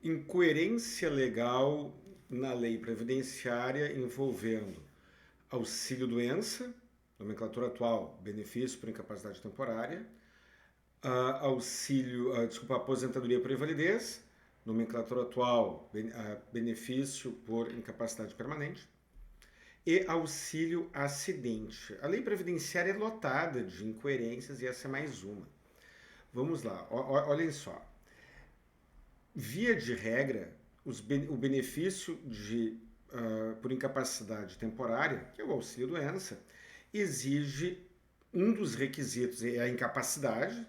Incoerência legal na lei previdenciária envolvendo auxílio-doença, nomenclatura atual, benefício por incapacidade temporária, aposentadoria por invalidez, nomenclatura atual, benefício por incapacidade permanente, e auxílio acidente. A lei previdenciária é lotada de incoerências e essa é mais uma. Vamos lá, olhem só. Via de regra, o benefício por incapacidade temporária, que é o auxílio-doença, exige um dos requisitos é a incapacidade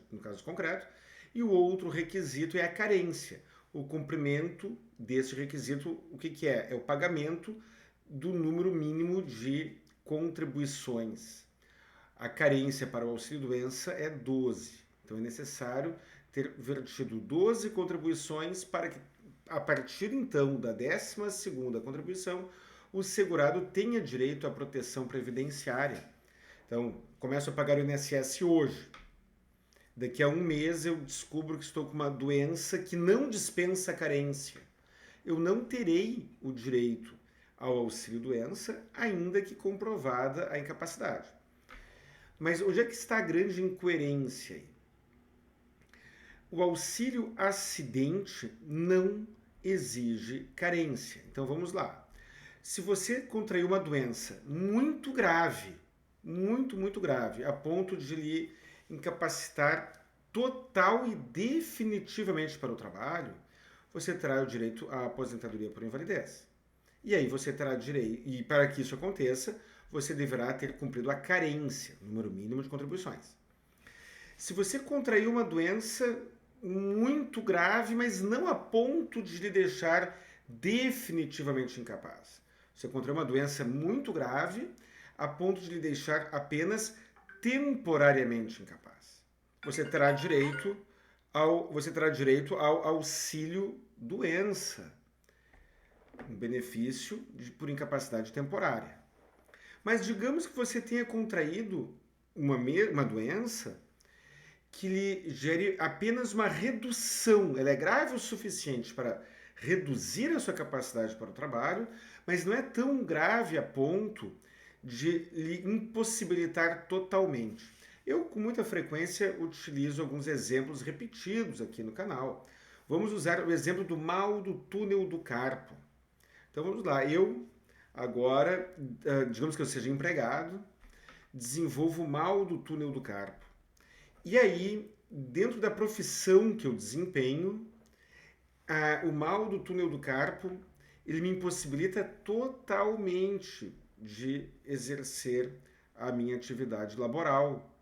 no caso concreto, e o outro requisito é a carência. O cumprimento desse requisito, o que é? É o pagamento do número mínimo de contribuições. A carência para o auxílio-doença é 12. Então é necessário ter vertido 12 contribuições para que, a partir então da 12ª contribuição, o segurado tenha direito à proteção previdenciária. Então, começo a pagar o INSS hoje. Daqui a um mês eu descubro que estou com uma doença que não dispensa carência. Eu não terei o direito ao auxílio-doença, ainda que comprovada a incapacidade. Mas onde é que está a grande incoerência aí? O auxílio acidente não exige carência. Então vamos lá. Se você contraiu uma doença muito grave, muito grave, a ponto de lhe incapacitar total e definitivamente para o trabalho, você terá o direito à aposentadoria por invalidez. E aí você terá direito, e para que isso aconteça, você deverá ter cumprido a carência, número mínimo de contribuições. Se você contraiu uma doença muito grave, mas não a ponto de lhe deixar definitivamente incapaz. Você contraiu uma doença muito grave, a ponto de lhe deixar apenas temporariamente incapaz. Você terá direito ao auxílio doença, um benefício por incapacidade temporária. Mas digamos que você tenha contraído uma doença que lhe gere apenas uma redução. Ela é grave o suficiente para reduzir a sua capacidade para o trabalho, mas não é tão grave a ponto de lhe impossibilitar totalmente. Eu, com muita frequência, utilizo alguns exemplos repetidos aqui no canal. Vamos usar o exemplo do mal do túnel do carpo. Então vamos lá, eu agora, digamos que eu seja empregado, desenvolvo o mal do túnel do carpo. E aí, dentro da profissão que eu desempenho, o mal do túnel do carpo, ele me impossibilita totalmente de exercer a minha atividade laboral.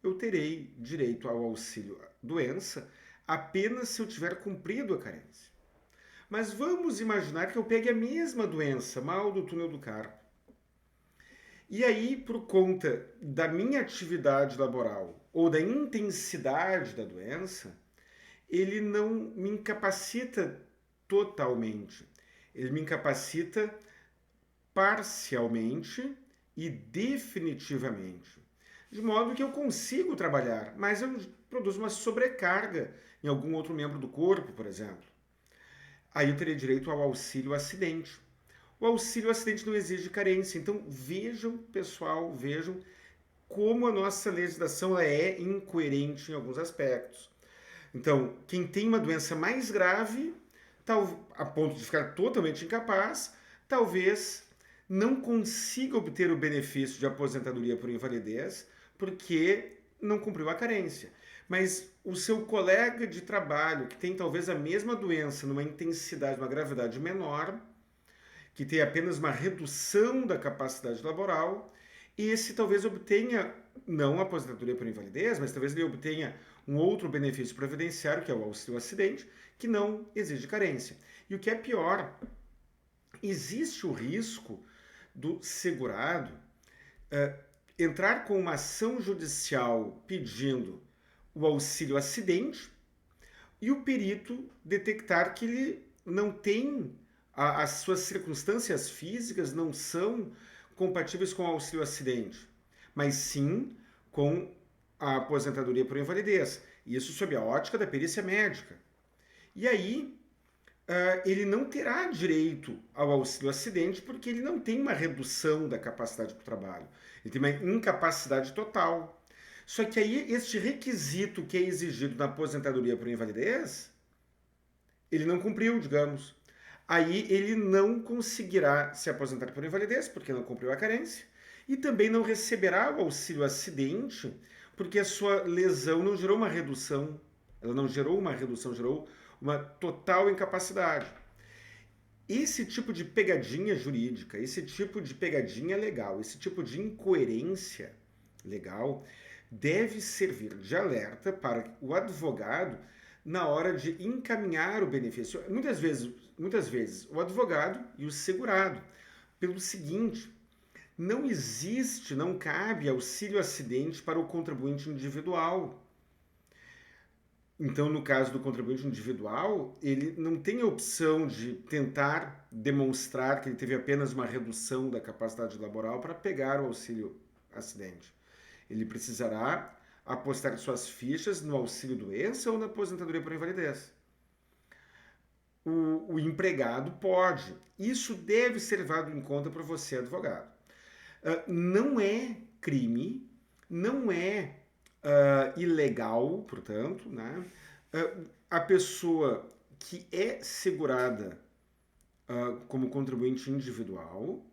Eu terei direito ao auxílio doença apenas se eu tiver cumprido a carência. Mas vamos imaginar que eu pegue a mesma doença, mal do túnel do carpo. E aí, por conta da minha atividade laboral ou da intensidade da doença, ele não me incapacita totalmente. Ele me incapacita parcialmente e definitivamente. De modo que eu consigo trabalhar, mas eu produzo uma sobrecarga em algum outro membro do corpo, por exemplo. Aí eu terei direito ao auxílio acidente. O auxílio acidente não exige carência. Então vejam, pessoal, vejam como a nossa legislação é incoerente em alguns aspectos. Então, quem tem uma doença mais grave, a ponto de ficar totalmente incapaz, talvez não consiga obter o benefício de aposentadoria por invalidez, porque não cumpriu a carência. Mas o seu colega de trabalho, que tem talvez a mesma doença, numa intensidade, uma gravidade menor, que tem apenas uma redução da capacidade laboral, esse talvez obtenha, não a aposentadoria por invalidez, mas talvez ele obtenha um outro benefício previdenciário, que é o auxílio acidente, que não exige carência. E o que é pior, existe o risco do segurado entrar com uma ação judicial pedindo o auxílio acidente e o perito detectar que ele não tem, as suas circunstâncias físicas não são compatíveis com o auxílio acidente, mas sim com a aposentadoria por invalidez. Isso sob a ótica da perícia médica. E aí ele não terá direito ao auxílio acidente porque ele não tem uma redução da capacidade para o trabalho. Ele tem uma incapacidade total. Só que aí este requisito que é exigido na aposentadoria por invalidez, ele não cumpriu, digamos. Aí ele não conseguirá se aposentar por invalidez porque não cumpriu a carência e também não receberá o auxílio acidente porque a sua lesão não gerou uma redução. Ela não gerou uma redução, gerou uma total incapacidade. Esse tipo de pegadinha jurídica, esse tipo de pegadinha legal, esse tipo de incoerência legal deve servir de alerta para o advogado na hora de encaminhar o benefício. Muitas vezes o advogado e o segurado, pelo seguinte, não existe, não cabe auxílio acidente para o contribuinte individual. Então, no caso do contribuinte individual, ele não tem a opção de tentar demonstrar que ele teve apenas uma redução da capacidade laboral para pegar o auxílio acidente. Ele precisará apostar suas fichas no auxílio doença ou na aposentadoria por invalidez. O empregado pode. Isso deve ser levado em conta por você, advogado. Não é crime, não é ilegal, portanto, né? A pessoa que é segurada como contribuinte individual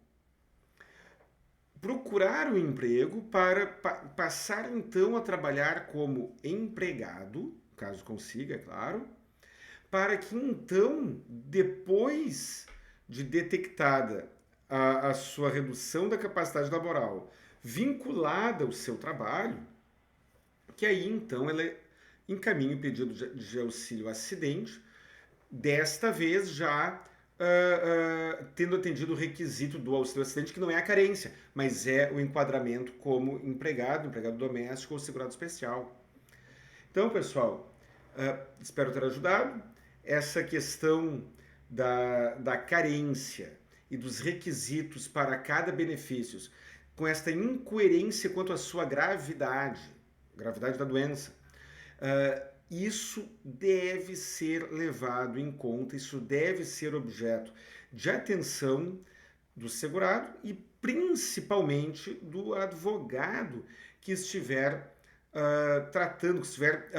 procurar um emprego para passar então a trabalhar como empregado, caso consiga, é claro, para que então, depois de detectada a sua redução da capacidade laboral vinculada ao seu trabalho, que aí então ela encaminha o pedido de auxílio acidente, desta vez já tendo atendido o requisito do auxílio acidente, que não é a carência, mas é o enquadramento como empregado doméstico ou segurado especial. Então, pessoal, espero ter ajudado. Essa questão da carência e dos requisitos para cada benefício, com esta incoerência quanto à sua gravidade da doença, isso deve ser levado em conta, isso deve ser objeto de atenção do segurado e principalmente do advogado que estiver tratando, que estiver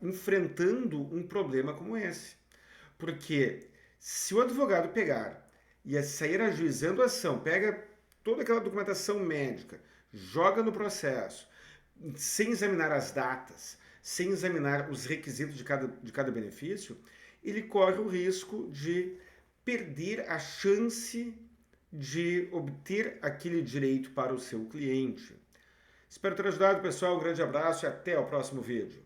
enfrentando um problema como esse. Porque se o advogado pegar e sair ajuizando a ação, pega toda aquela documentação médica, joga no processo, sem examinar as datas, sem examinar os requisitos de cada benefício, ele corre o risco de perder a chance de obter aquele direito para o seu cliente. Espero ter ajudado, pessoal. Um grande abraço e até o próximo vídeo.